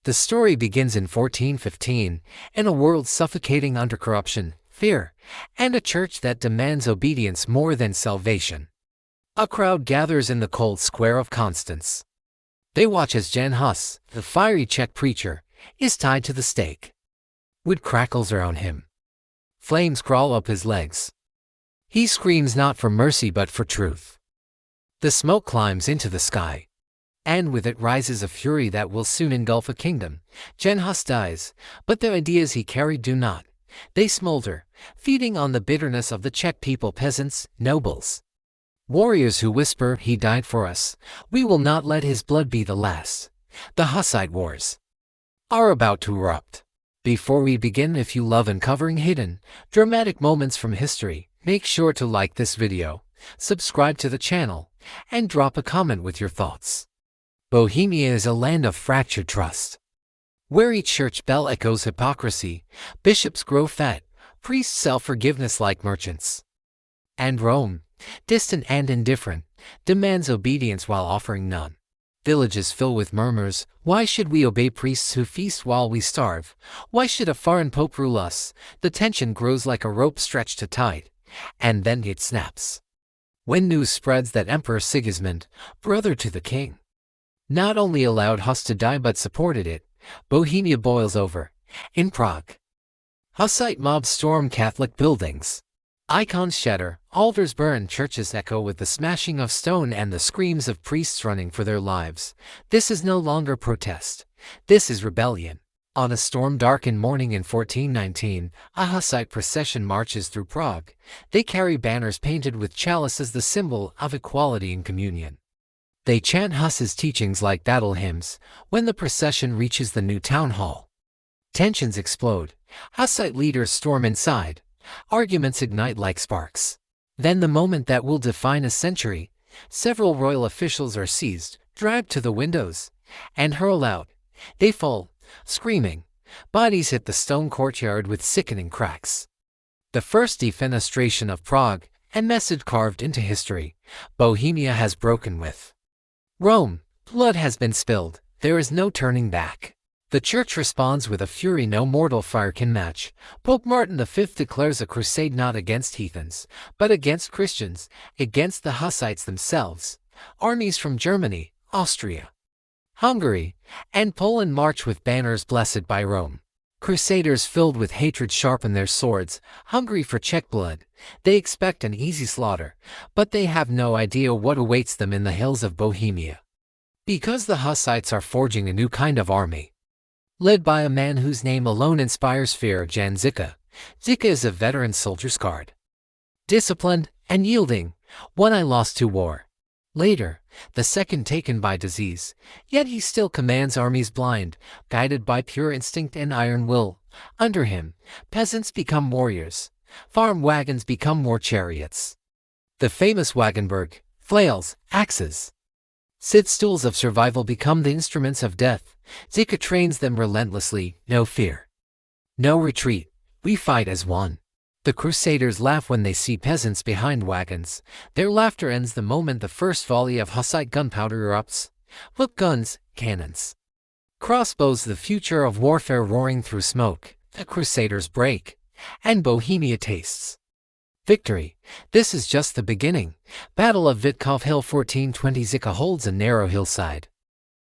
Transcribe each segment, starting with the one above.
The story begins in 1415, in a world suffocating under corruption, fear, and a church that demands obedience more than salvation. A crowd gathers in the cold square of Constance. They watch as Jan Hus, the fiery Czech preacher, is tied to the stake. Wood crackles around him. Flames crawl up his legs. He screams not for mercy but for truth. The smoke climbs into the sky, and with it rises a fury that will soon engulf a kingdom. Jan Hus dies, but the ideas he carried do not. They smolder, feeding on the bitterness of the Czech people, peasants, nobles, warriors who whisper, "He died for us. We will not let his blood be the last." The Hussite Wars are about to erupt. Before we begin, if you love uncovering hidden, dramatic moments from history, make sure to like this video, subscribe to the channel, and drop a comment with your thoughts. Bohemia is a land of fractured trust, where each church bell echoes hypocrisy, bishops grow fat, priests sell forgiveness like merchants. And Rome, distant and indifferent, demands obedience while offering none. Villages fill with murmurs, "Why should we obey priests who feast while we starve? Why should a foreign pope rule us?" The tension grows like a rope stretched to tight, and then it snaps when news spreads that Emperor Sigismund, brother to the king, not only allowed Hus to die but supported it. Bohemia boils over. In Prague, Hussite mobs storm Catholic buildings. Icons shatter, altars burn, churches echo with the smashing of stone and the screams of priests running for their lives. This is no longer protest. This is rebellion. On a storm-darkened morning in 1419, a Hussite procession marches through Prague. They carry banners painted with chalice as the symbol of equality and communion. They chant Hus's teachings like battle hymns. When the procession reaches the new town hall, tensions explode. Hussite leaders storm inside. Arguments ignite like sparks. Then the moment that will define a century, several royal officials are seized, dragged to the windows, and hurled out. They fall, screaming. Bodies hit the stone courtyard with sickening cracks. The first defenestration of Prague, a message carved into history. Bohemia has broken with Rome. Blood has been spilled. There is no turning back. The church responds with a fury no mortal fire can match. Pope Martin V declares a crusade not against heathens, but against Christians, against the Hussites themselves. Armies from Germany, Austria, Hungary, and Poland march with banners blessed by Rome. Crusaders filled with hatred sharpen their swords, hungry for Czech blood. They expect an easy slaughter, but they have no idea what awaits them in the hills of Bohemia. Because the Hussites are forging a new kind of army, led by a man whose name alone inspires fear, Jan Žižka. Žižka is a veteran soldier scarred, disciplined, and yielding. One eye lost to war, later, the second taken by disease. Yet he still commands armies blind, guided by pure instinct and iron will. Under him, peasants become warriors. Farm wagons become war chariots. The famous wagonberg, flails, axes, sit stools of survival become the instruments of death. Žižka trains them relentlessly. No fear, no retreat. We fight as one. The Crusaders laugh when they see peasants behind wagons. Their laughter ends the moment the first volley of Hussite gunpowder erupts. With guns, cannons, crossbows, the future of warfare roaring through smoke, the Crusaders break, and Bohemia tastes victory. This is just the beginning. Battle of Vítkov Hill 1420. Žižka holds a narrow hillside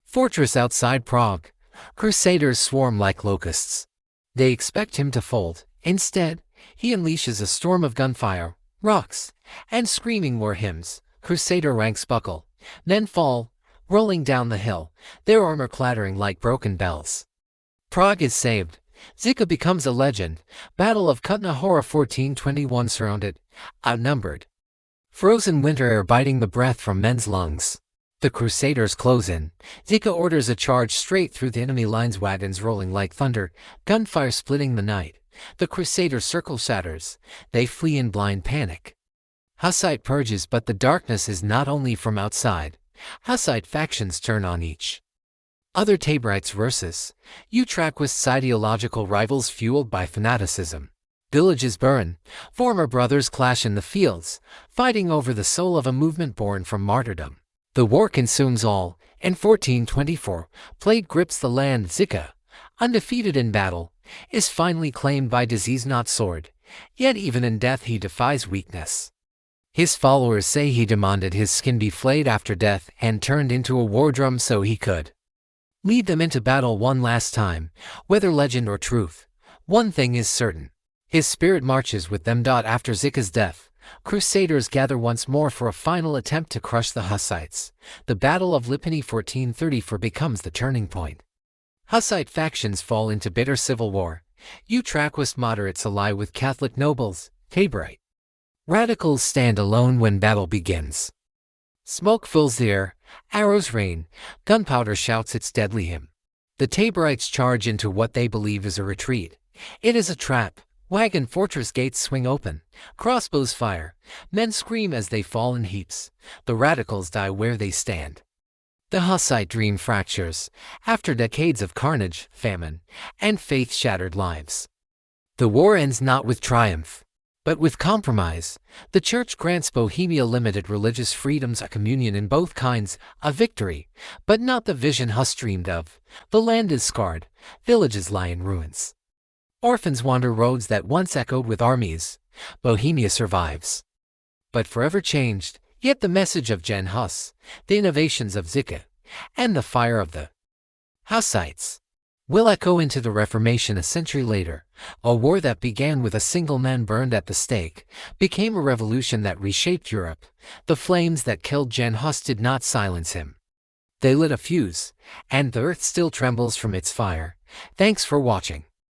fortress outside Prague. Crusaders swarm like locusts. They expect him to fold. Instead, he unleashes a storm of gunfire, rocks, and screaming war hymns. Crusader ranks buckle, men fall, rolling down the hill, their armor clattering like broken bells. Prague is saved. Žižka becomes a legend. Battle of Kutná, Hora 1421. Surrounded, outnumbered, frozen winter air biting the breath from men's lungs. The Crusaders close in. Žižka orders a charge straight through the enemy lines, wagons rolling like thunder, gunfire splitting the night. The Crusader circle shatters. They flee in blind panic. Hussite purges, but the darkness is not only from outside. Hussite factions turn on each other. Taborites versus Utraquists, ideological rivals fueled by fanaticism. Villages burn. Former brothers clash in the fields, fighting over the soul of a movement born from martyrdom. The war consumes all. In 1424, plague grips the land. Žižka, undefeated in battle, is finally claimed by disease not sword, yet even in death he defies weakness. His followers say he demanded his skin be flayed after death and turned into a war drum so he could lead them into battle one last time. Whether legend or truth, one thing is certain: his spirit marches with them. After Žižka's death, Crusaders gather once more for a final attempt to crush the Hussites. The Battle of Lipany 1434 becomes the turning point. Hussite factions fall into bitter civil war. Utraquist moderates ally with Catholic nobles. Taborite radicals stand alone when battle begins. Smoke fills the air, arrows rain, gunpowder shouts its deadly hymn. The Taborites charge into what they believe is a retreat. It is a trap. Wagon fortress gates swing open, crossbows fire, men scream as they fall in heaps. The radicals die where they stand. The Hussite dream fractures, after decades of carnage, famine, and faith-shattered lives. The war ends not with triumph, but with compromise. The Church grants Bohemia limited religious freedoms, a communion in both kinds, a victory, but not the vision Hus dreamed of. The land is scarred, villages lie in ruins. Orphans wander roads that once echoed with armies. Bohemia survives, but forever changed. Yet the message of Jan Hus, the innovations of Žižka, and the fire of the Hussites will echo into the Reformation a century later. A war that began with a single man burned at the stake became a revolution that reshaped Europe. The flames that killed Jan Hus did not silence him. They lit a fuse, and the earth still trembles from its fire. Thanks for watching.